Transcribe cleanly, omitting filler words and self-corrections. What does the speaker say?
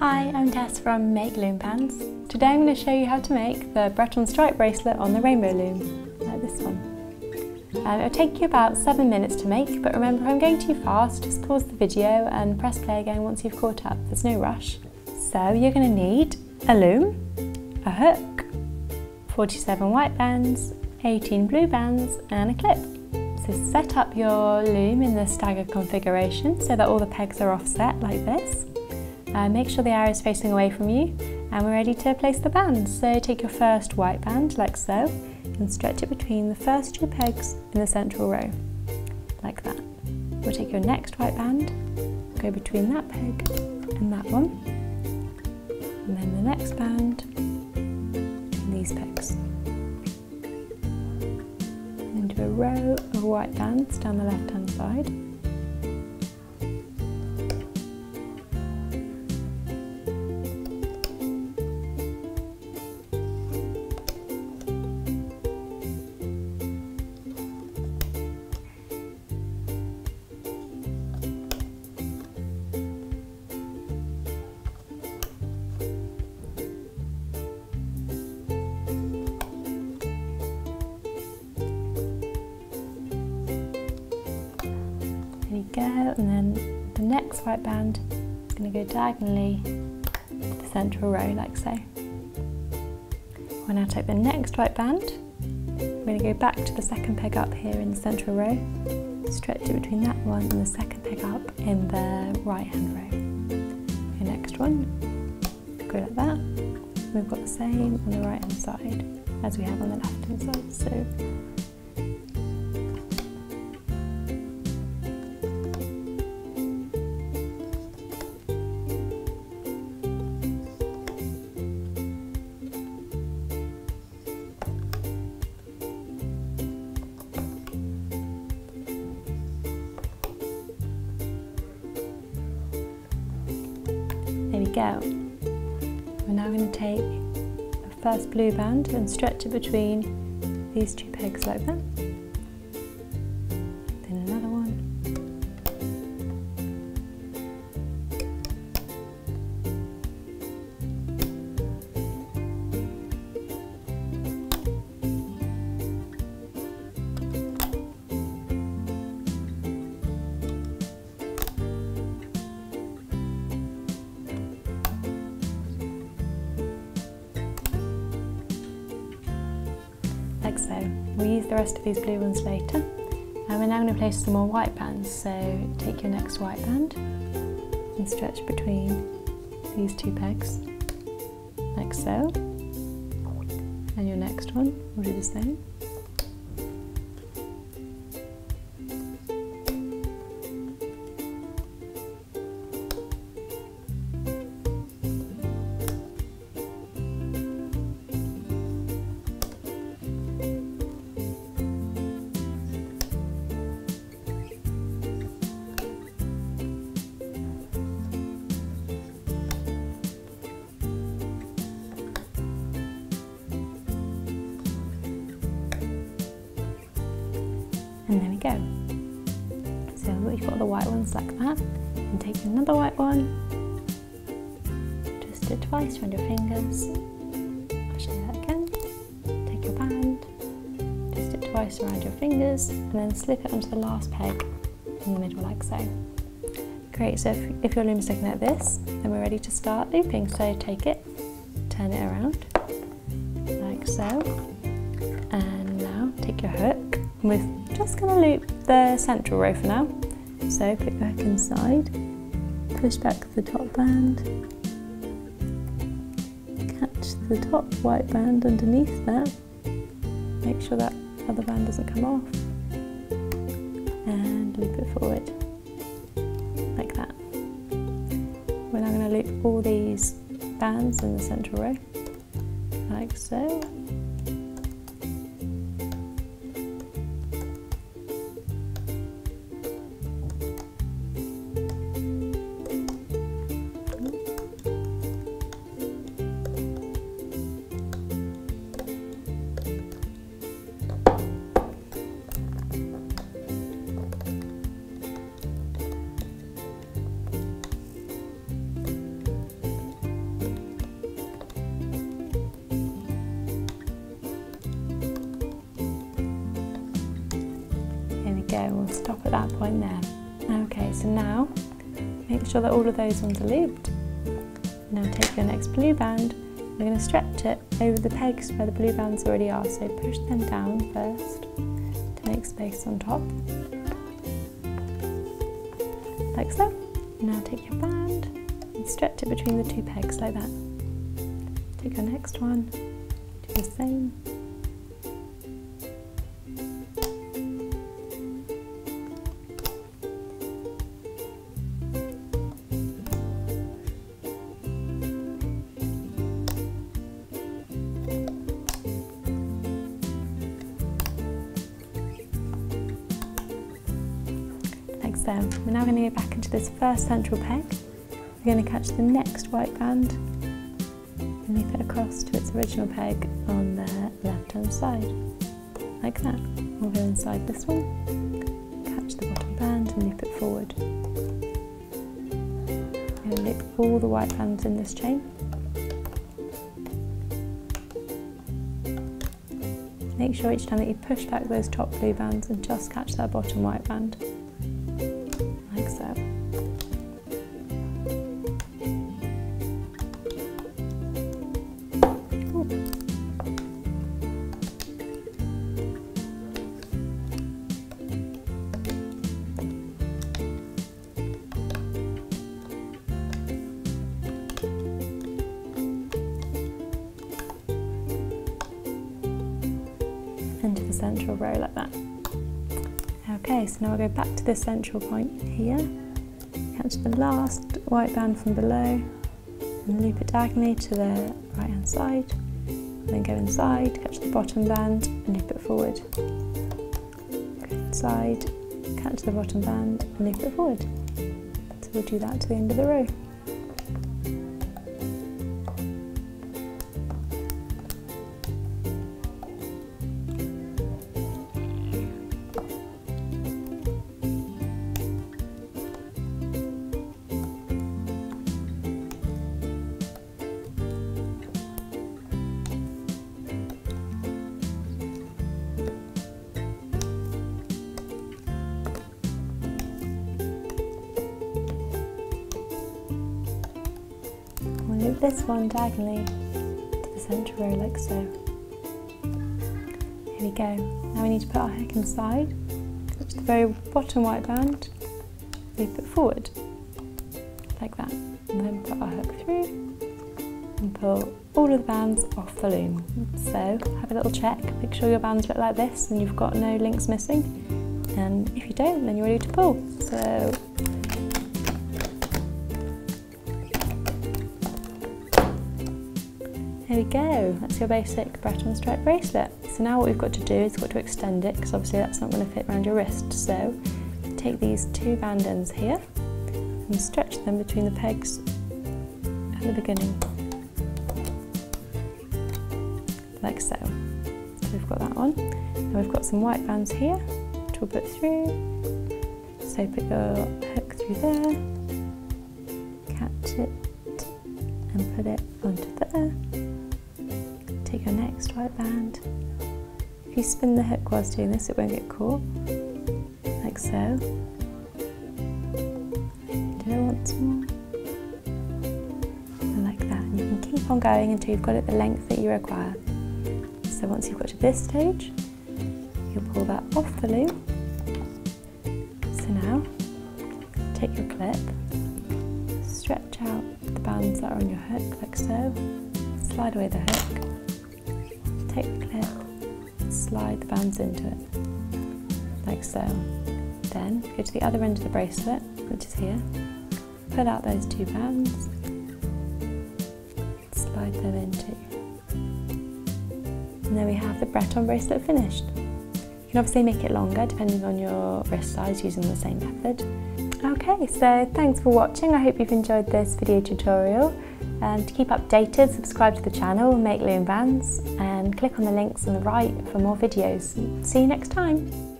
Hi, I'm Tess from MakeLoomBands. Today I'm going to show you how to make the Breton stripe bracelet on the rainbow loom, like this one. It'll take you about 7 minutes to make, but remember if I'm going too fast, just pause the video and press play again once you've caught up. There's no rush. So you're going to need a loom, a hook, 47 white bands, 18 blue bands and a clip. So set up your loom in the staggered configuration so that all the pegs are offset like this. Make sure the arrow is facing away from you and we're ready to place the bands. So take your first white band like so and stretch it between the first two pegs in the central row, like that. We'll take your next white band, go between that peg and that one, and then the next band between these pegs. And do a row of white bands down the left hand side. There you go, and then the next white band is going to go diagonally to the central row like so. We'll now take the next white band, we're going to go back to the second peg up here in the central row, stretch it between that one and the second peg up in the right hand row. Your next one, go like that. We've got the same on the right hand side as we have on the left hand side. So there we go. We're now going to take the first blue band and stretch it between these two pegs like that. Then another one. Like so. We'll use the rest of these blue ones later. And we're now going to place some more white bands. So take your next white band and stretch between these two pegs, like so. And your next one will do the same. And there we go. So you've got the white ones like that, and take another white one, twist it twice around your fingers. I'll show you that again. Take your band, twist it twice around your fingers, and then slip it onto the last peg in the middle like so. Great, so if your loom is looking like this, then we're ready to start looping. So take it, turn it around, like so, and now take your hook. We're just going to loop the central row for now. So put your hook inside, push back the top band, catch the top white band underneath that, make sure that other band doesn't come off, and loop it forward, like that. We're now going to loop all these bands in the central row, like so. go, and we'll stop at that point there. Okay, so now make sure that all of those ones are looped. Now take your next blue band, we're going to stretch it over the pegs where the blue bands already are, so push them down first to make space on top, like so. Now take your band and stretch it between the two pegs like that. Take your next one, do the same. So we're now going to go back into this first central peg. We're going to catch the next white band and loop it across to its original peg on the left hand side, like that. We'll go inside this one, catch the bottom band and loop it forward. We're going to loop all the white bands in this chain. Make sure each time that you push back those top blue bands and just catch that bottom white band. Like so. Ooh. Into the central row like that. Okay, so now we'll go back to this central point here, catch the last white band from below and loop it diagonally to the right hand side, and then go inside, catch the bottom band and loop it forward. Go inside, catch the bottom band and loop it forward. So we'll do that to the end of the row. Loop this one diagonally to the central row like so. Here we go. Now we need to put our hook inside, touch the very bottom white band, loop it forward, like that. And then put our hook through and pull all of the bands off the loom. So have a little check, make sure your bands look like this and you've got no links missing. And if you don't, then you're ready to pull. So there we go, that's your basic Breton stripe bracelet. So now what we've got to do is we've got to extend it, because obviously that's not going to fit around your wrist. So take these two band ends here and stretch them between the pegs at the beginning, like so. So we've got that one. And we've got some white bands here, which we'll put through. So put your hook through there, catch it and put it onto there. Take your next white band. If you spin the hook whilst doing this, it won't get caught, like so. Do it once more, and like that. And you can keep on going until you've got it the length that you require. So once you've got to this stage, you'll pull that off the loom. So now, take your clip, stretch out the bands that are on your hook, like so. Slide away the hook. Take the clip, slide the bands into it, like so. Then go to the other end of the bracelet, which is here, pull out those two bands, slide them into. And there we have the Breton bracelet finished. You can obviously make it longer depending on your wrist size using the same method. Okay, so thanks for watching. I hope you've enjoyed this video tutorial. And to keep updated, subscribe to the channel, MakeLoomBands, and click on the links on the right for more videos. See you next time.